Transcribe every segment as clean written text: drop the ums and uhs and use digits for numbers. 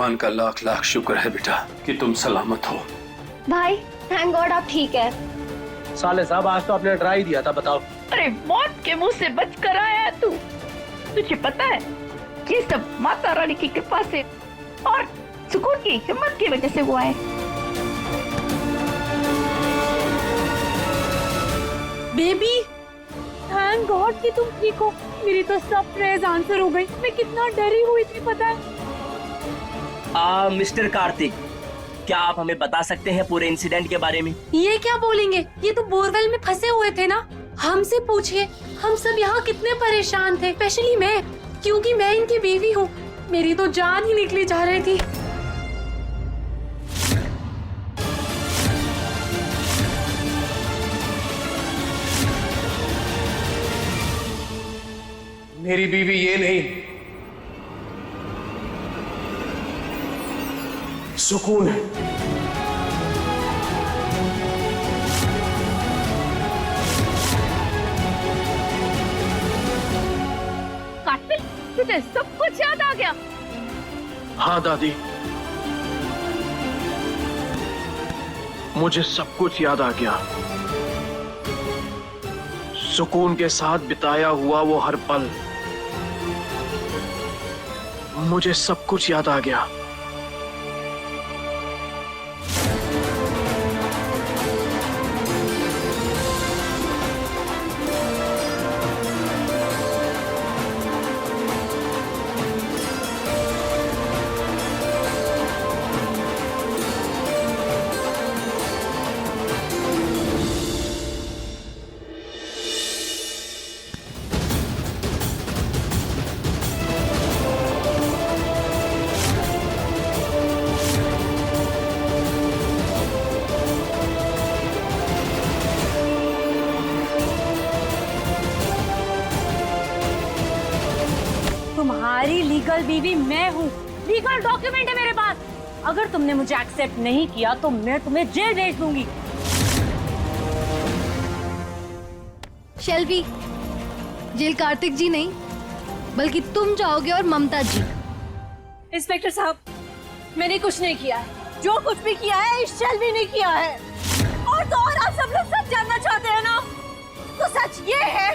भगवान का लाख लाख शुक्र है बेटा कि तुम सलामत हो। भाई थैंक गॉड आप ठीक है। साले साहब आज तो आपने ट्राई दिया था, बताओ। अरे मौत के मुंह से बच कर आया है तू। तुझे पता है ये सब माता रानी की कृपा से और सुकून की हिम्मत की वजह से हुआ है। बेबी थैंक गॉड कि तुम ठीक हो। मेरी तो सब प्रेयर्स आंसर हो गई। मैं कितना डरी हुई थी पता है। मिस्टर कार्तिक, क्या आप हमें बता सकते हैं पूरे इंसिडेंट के बारे में? ये क्या बोलेंगे, ये तो बोरवेल में फंसे हुए थे ना। हमसे पूछिए, हम सब यहाँ कितने परेशान थे, स्पेशली मैं, क्योंकि मैं इनकी बीवी हूँ। मेरी तो जान ही निकली जा रही थी। मेरी बीवी ये नहीं, सुकून है। कार्तिक तुझे सब कुछ याद आ गया? हाँ दादी, मुझे सब कुछ याद आ गया। सुकून के साथ बिताया हुआ वो हर पल, मुझे सब कुछ याद आ गया। तुम्हारी लीगल बीवी मैं हूँ। लीगल डॉक्यूमेंट है मेरे पास। अगर तुमने मुझे एक्सेप्ट नहीं किया तो मैं तुम्हें जेल भेज दूंगी। शेल्वी, जेल कार्तिक जी नहीं बल्कि तुम जाओगे और ममता जी। इंस्पेक्टर साहब, मैंने कुछ नहीं किया है। जो कुछ भी किया है इस शेल्वी ने किया है। और तो और आप सब लोग सच जानना चाहते हैं ना, तो सच ये है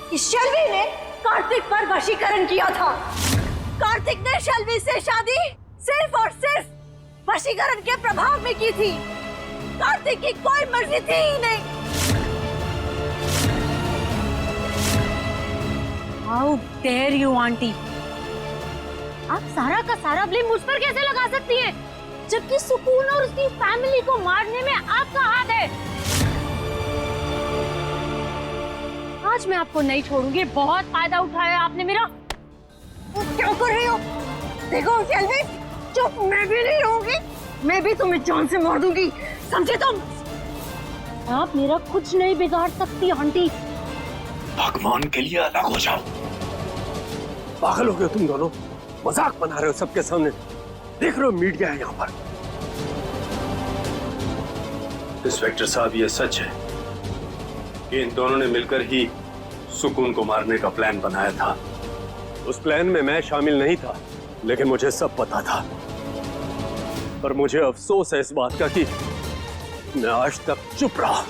कि शेल्वी ने कार्तिक पर वशीकरण किया था। कार्तिक ने शेल्वी से शादी सिर्फ और सिर्फ वशीकरण के प्रभाव में की थी। कार्तिक की कोई मर्जी थी ही नहीं। हाउ डेयर यू आंटी, आप सारा का सारा ब्लेम मुझ पर कैसे लगा सकती हैं, जबकि सुकून और उसकी फैमिली को मारने में आपका हाथ है। आज मैं आपको नहीं छोड़ूंगी। बहुत फायदा उठाया आपने मेरा। क्या कर रही हो? देखो शेल्वी, चुप, मैं भी नहीं रहूंगी। मैं भी तुम्हें जान से मार दूंगी, समझे तुम? आप मेरा कुछ नहीं बिगाड़ सकती आंटी। भगवान के लिए अलग हो जाओ। पागल हो गए तुम दोनों, मजाक बना रहे हो सबके सामने। देख रहे हो मीडिया है यहाँ पर। इंस्पेक्टर साहब, ये सच है कि इन दोनों ने मिलकर ही सुकून को मारने का प्लान बनाया था। उस प्लान में मैं शामिल नहीं था, लेकिन मुझे सब पता था। पर मुझे अफसोस है इस बात का कि मैं आज तक चुप रहा।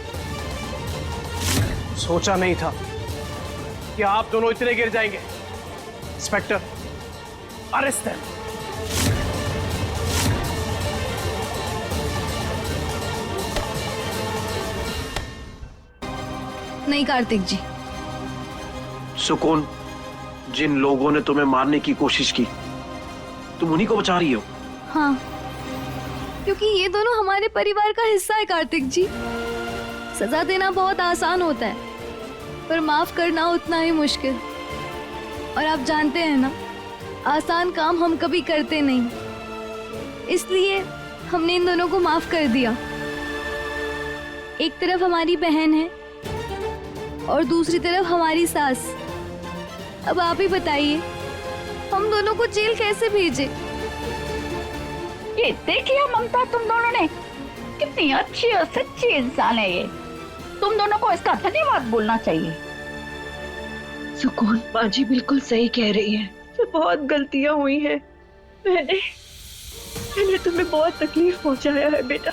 सोचा नहीं था कि आप दोनों इतने गिर जाएंगे। इंस्पेक्टर, अरेस्ट है। नहीं कार्तिक जी, सुकून, जिन लोगों ने तुम्हें मारने की कोशिश की, तुम उन्हीं को बचा रही हो। हाँ, क्योंकि ये दोनों हमारे परिवार का हिस्सा है कार्तिक जी। सजा देना बहुत आसान होता है, पर माफ करना उतना ही मुश्किल। और आप जानते हैं ना, आसान काम हम कभी करते नहीं, इसलिए हमने इन दोनों को माफ कर दिया। एक तरफ हमारी बहन है और दूसरी तरफ हमारी सास। अब आप ही बताइए, हम दोनों को जेल कैसे भेजे? ये देख लिया ममता, तुम दोनों ने कितनी अच्छी और सच्ची इंसान है ये। तुम दोनों को इसका धन्यवाद बोलना चाहिए। सुकून, माँ जी बिल्कुल सही कह रही है। तो बहुत गलतियां हुई हैं। मैंने तुम्हें बहुत तकलीफ पहुंचाया है बेटा,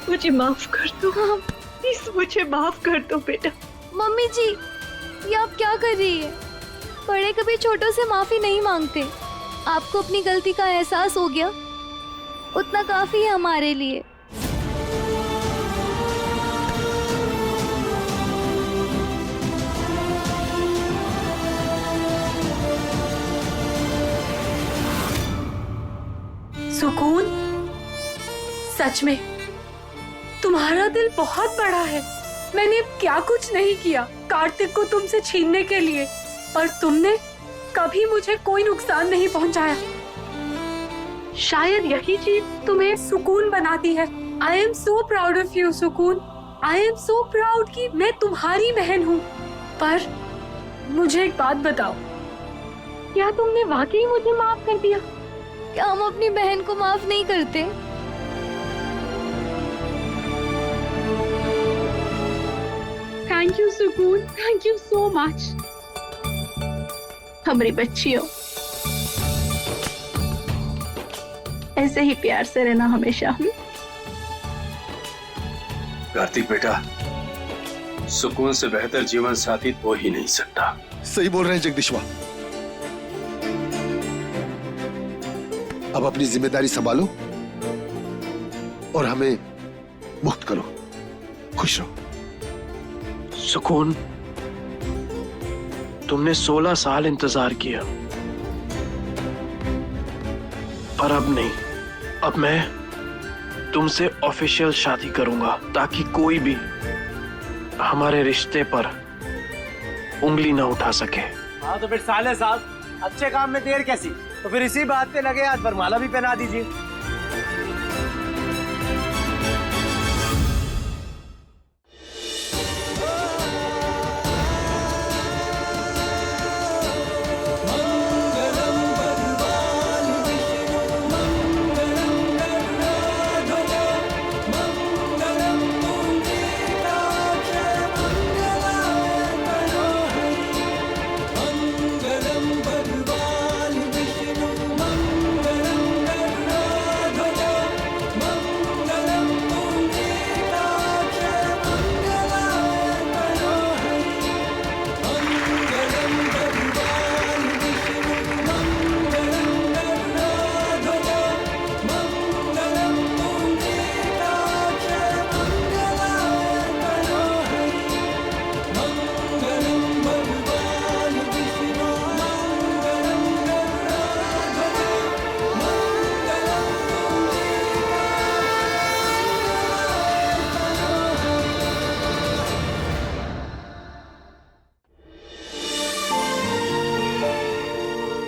मुझे माफ कर दो। हाँ। प्लीज मुझे माफ कर दो बेटा। मम्मी जी, ये आप क्या कर रही है? बड़े कभी छोटों से माफी नहीं मांगते। आपको अपनी गलती का एहसास हो गया, उतना काफी है हमारे लिए। सुकून, सच में तुम्हारा दिल बहुत बड़ा है। मैंने क्या कुछ नहीं किया कार्तिक को तुमसे छीनने के लिए, और तुमने कभी मुझे कोई नुकसान नहीं पहुंचाया। शायद यही चीज तुम्हें सुकून बनाती है। I am so proud of you Sukoon. I am so proud कि मैं तुम्हारी बहन हूँ। पर मुझे एक बात बताओ, क्या तुमने वाकई मुझे माफ कर दिया? क्या हम अपनी बहन को माफ नहीं करते? थैंक यू सुकून, थैंक यू सो मच। हमारी बच्चियों, ऐसे ही प्यार से रहना हमेशा। कार्तिक बेटा, सुकून से बेहतर जीवन साथी हो ही नहीं सकता। सही बोल रहे हैं जगदीशवा। अब अपनी जिम्मेदारी संभालो और हमें मुक्त करो। खुश रहो। सुकून, तुमने 16 साल इंतजार किया, पर अब नहीं। अब मैं तुमसे ऑफिशियल शादी करूंगा ताकि कोई भी हमारे रिश्ते पर उंगली ना उठा सके। हाँ तो फिर साले साहब, अच्छे काम में देर कैसी? तो फिर इसी बात पे लगे, आज वरमाला भी पहना दीजिए।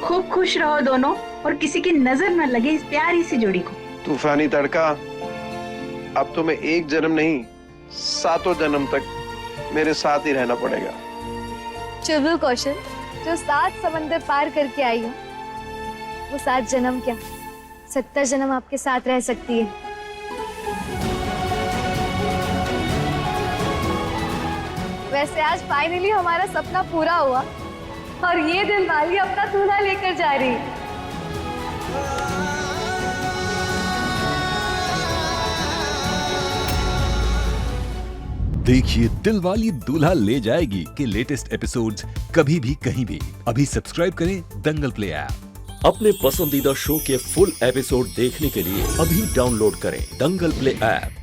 खूब खुश रहो दोनों, और किसी की नजर न लगे इस प्यारी सी जोड़ी को। तूफानी तड़का, अब तुम्हें एक जन्म नहीं 7 जन्म तक मेरे साथ ही रहना पड़ेगा। चुबुल कौशल, जो 7 समंदर पार करके आई हो, वो 7 जन्म क्या 70 जन्म आपके साथ रह सकती है। वैसे आज फाइनली हमारा सपना पूरा हुआ और ये दिलवाली अपना दूल्हा लेकर जा रही है। देखिए दिलवाली दूल्हा ले जाएगी के लेटेस्ट एपिसोड्स कभी भी कहीं भी। अभी सब्सक्राइब करें दंगल प्ले ऐप। अपने पसंदीदा शो के फुल एपिसोड देखने के लिए अभी डाउनलोड करें दंगल प्ले ऐप।